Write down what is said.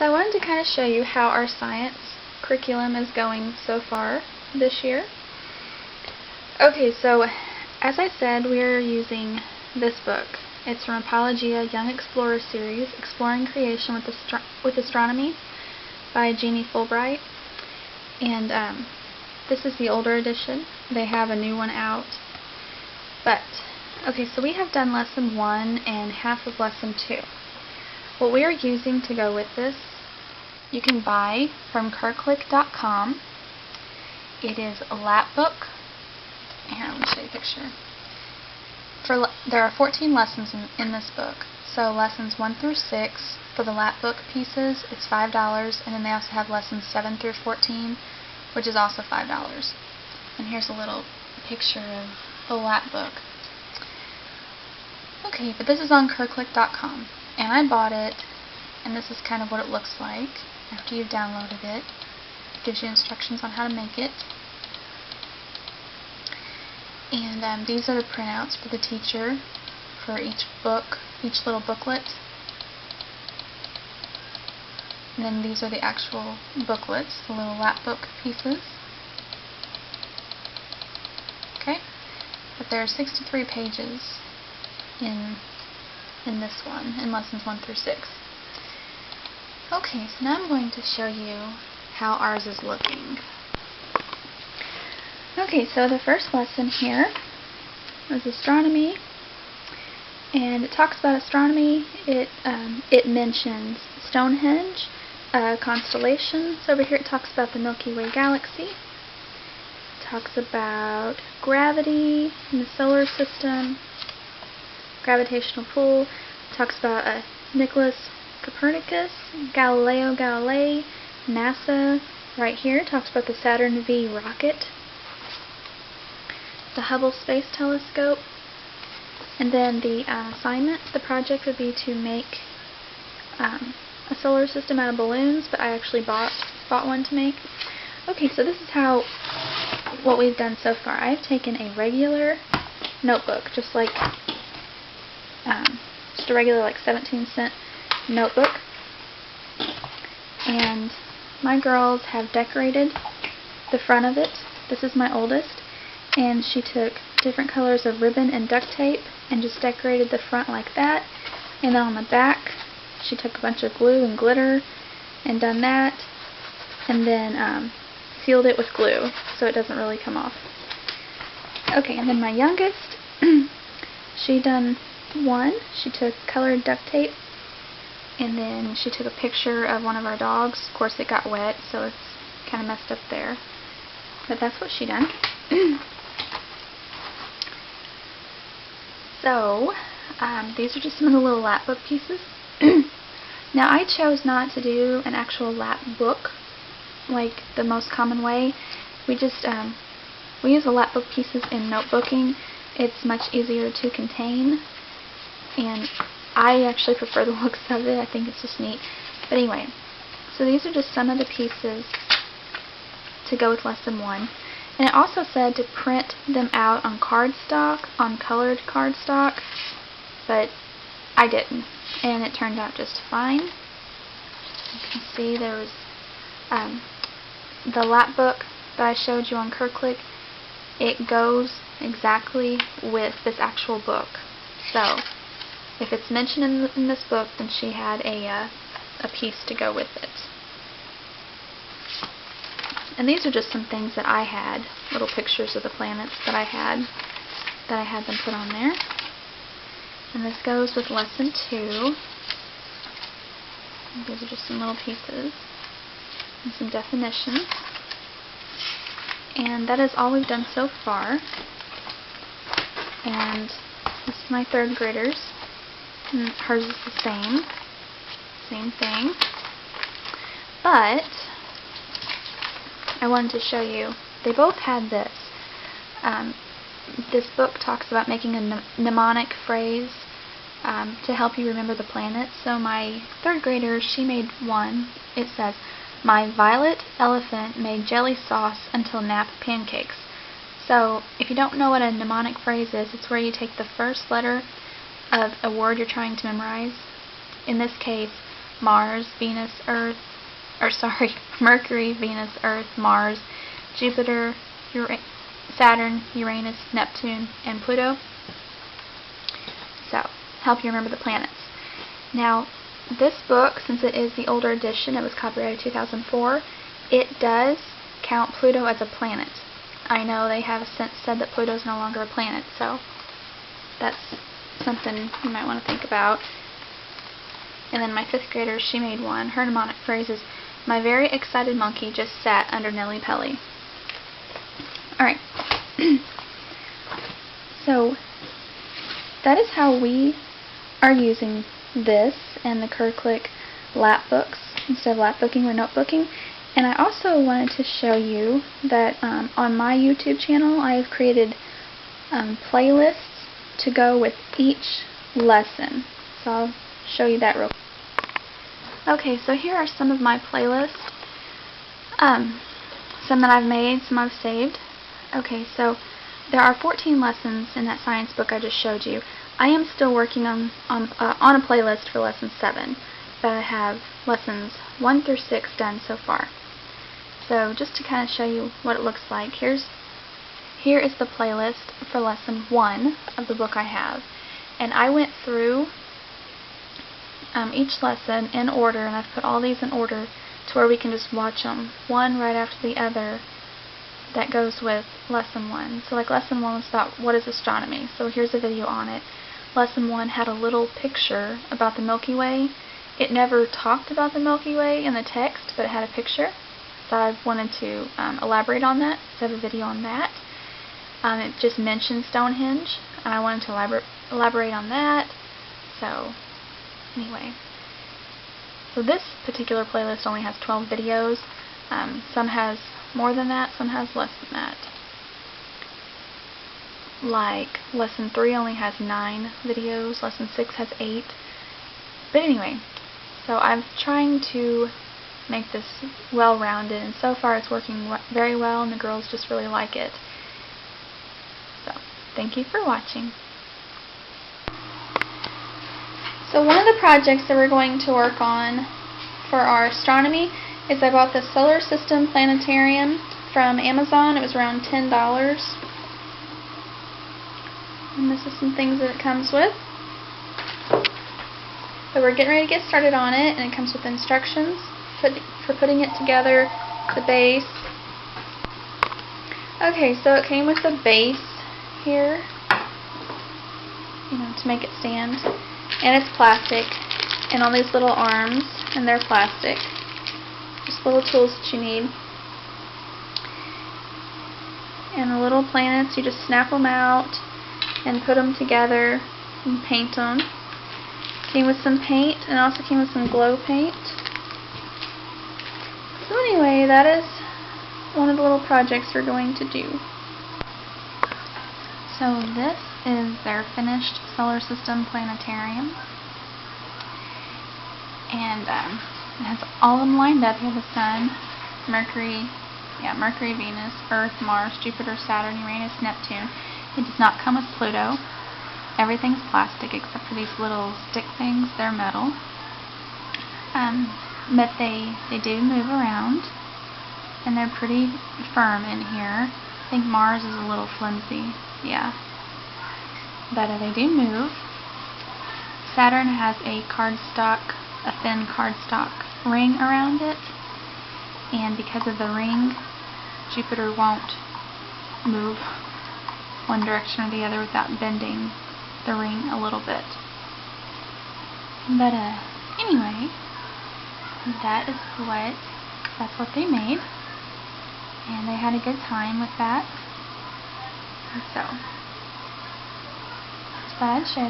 So I wanted to kind of show you how our science curriculum is going so far this year. Okay, so as I said, we are using this book. It's from Apologia Young Explorer series, Exploring Creation with Astronomy by Jeannie Fulbright. And this is the older edition. They have a new one out. But, okay, so we have done lesson 1 and half of lesson 2. What we are using to go with this, you can buy from Kirklick.com. It is a lap book. Here, let me show you a picture. There are 14 lessons in this book. So lessons 1 through 6 for the lap book pieces, it's $5, and then they also have lessons 7 through 14, which is also $5. And here's a little picture of the lap book. Okay, but this is on Kirklick.com, and I bought it, and this is kind of what it looks like after you've downloaded it. It gives you instructions on how to make it. And these are the printouts for the teacher for each book, each little booklet. And then these are the actual booklets, the little lap book pieces. Okay, but there are 63 pages in this one, in lessons 1 through 6. Okay, so now I'm going to show you how ours is looking. Okay, so the first lesson here is astronomy, and it talks about astronomy. It mentions Stonehenge, constellations. Over here it talks about the Milky Way galaxy. It talks about gravity in the solar system, gravitational pull. It talks about Nicholas Copernicus, Galileo Galilei, NASA. Right here it talks about the Saturn V rocket, the Hubble Space Telescope, and then the assignment, the project would be to make a solar system out of balloons, but I actually bought one to make. Okay, so this is what we've done so far. I've taken a regular notebook, just a regular 17-cent notebook, and my girls have decorated the front of it. This is my oldest, and she took different colors of ribbon and duct tape and just decorated the front like that. And then on the back she took a bunch of glue and glitter and done that, and then sealed it with glue so it doesn't really come off. Okay, and then my youngest, she done one. She took colored duct tape, and then she took a picture of one of our dogs. Of course it got wet, so it's kind of messed up there, but that's what she done. So, these are just some of the little lap book pieces. Now, I chose not to do an actual lap book like the most common way. We just, we use the lap book pieces in notebooking. It's much easier to contain, and I actually prefer the looks of it. I think it's just neat. But anyway, so these are just some of the pieces to go with lesson 1. And it also said to print them out on cardstock, on colored cardstock, but I didn't, and it turned out just fine. You can see there was the lap book that I showed you on Kirklick. It goes exactly with this actual book. So if it's mentioned in this book, then she had a piece to go with it. And these are just some things that I had, little pictures of the planets that I had them put on there. And this goes with lesson 2. These are just some little pieces and some definitions. And that is all we've done so far. And this is my 3rd graders. And hers is the same thing. But I wanted to show you, they both had this. This book talks about making a mnemonic phrase to help you remember the planets. So my 3rd grader, she made one. It says, "My violet elephant made jelly sauce until nap pancakes." So if you don't know what a mnemonic phrase is, it's where you take the first letter of a word you're trying to memorize. In this case, Mars, Venus, Earth, Mercury, Venus, Earth, Mars, Jupiter, Saturn, Uranus, Neptune, and Pluto. So, help you remember the planets. Now, this book, since it is the older edition, it was copyrighted 2004, it does count Pluto as a planet. I know they have since said that Pluto is no longer a planet, so that's something you might want to think about. And then my 5th grader, she made one. Her mnemonic phrase is, "My very excited monkey just sat under Nellie Pelly." Alright. So, that is how we are using this and the Kirklick lap books instead of lap booking or notebooking. And I also wanted to show you that on my YouTube channel I have created playlists to go with each lesson. So I'll show you that real quick. Okay, so here are some of my playlists. Some that I've made, some I've saved. Okay, so there are 14 lessons in that science book I just showed you. I am still working on a playlist for lesson 7, but I have lessons 1 through 6 done so far. So just to kind of show you what it looks like, here is the playlist for lesson 1 of the book I have. And I went through each lesson in order, and I've put all these in order to where we can just watch them one right after the other. That goes with lesson 1. So like lesson 1 was about what is astronomy. So here's a video on it. Lesson 1 had a little picture about the Milky Way. It never talked about the Milky Way in the text, but it had a picture. So I wanted to elaborate on that, so I have a video on that. It just mentioned Stonehenge, and I wanted to elaborate on that. So anyway, so this particular playlist only has 12 videos. Some has more than that, some has less than that. Like lesson 3 only has 9 videos, lesson 6 has 8. But anyway, so I'm trying to make this well-rounded, and so far it's working very well, and the girls just really like it. So, thank you for watching. So one of the projects that we're going to work on for our astronomy is I bought the Solar System Planetarium from Amazon. It was around $10. And this is some things that it comes with. So we're getting ready to get started on it, and it comes with instructions for putting it together, the base. Okay, so it came with the base here, to make it stand. And it's plastic, and all these little arms, and they're plastic. Just little tools that you need. And the little planets, you just snap them out and put them together and paint them. Came with some paint, and also came with some glow paint. So anyway, that is one of the little projects we're going to do. So this is their finished Solar System Planetarium. And it has all of them lined up. You have the Sun, Mercury, Venus, Earth, Mars, Jupiter, Saturn, Uranus, Neptune. It does not come with Pluto. Everything's plastic except for these little stick things. They're metal. But they do move around, and they're pretty firm in here. I think Mars is a little flimsy. Yeah. But they do move. Saturn has a thin cardstock ring around it, and because of the ring, Jupiter won't move one direction or the other without bending the ring a little bit. But anyway, that's what they made, and they had a good time with that. And so, just thought I'd share that.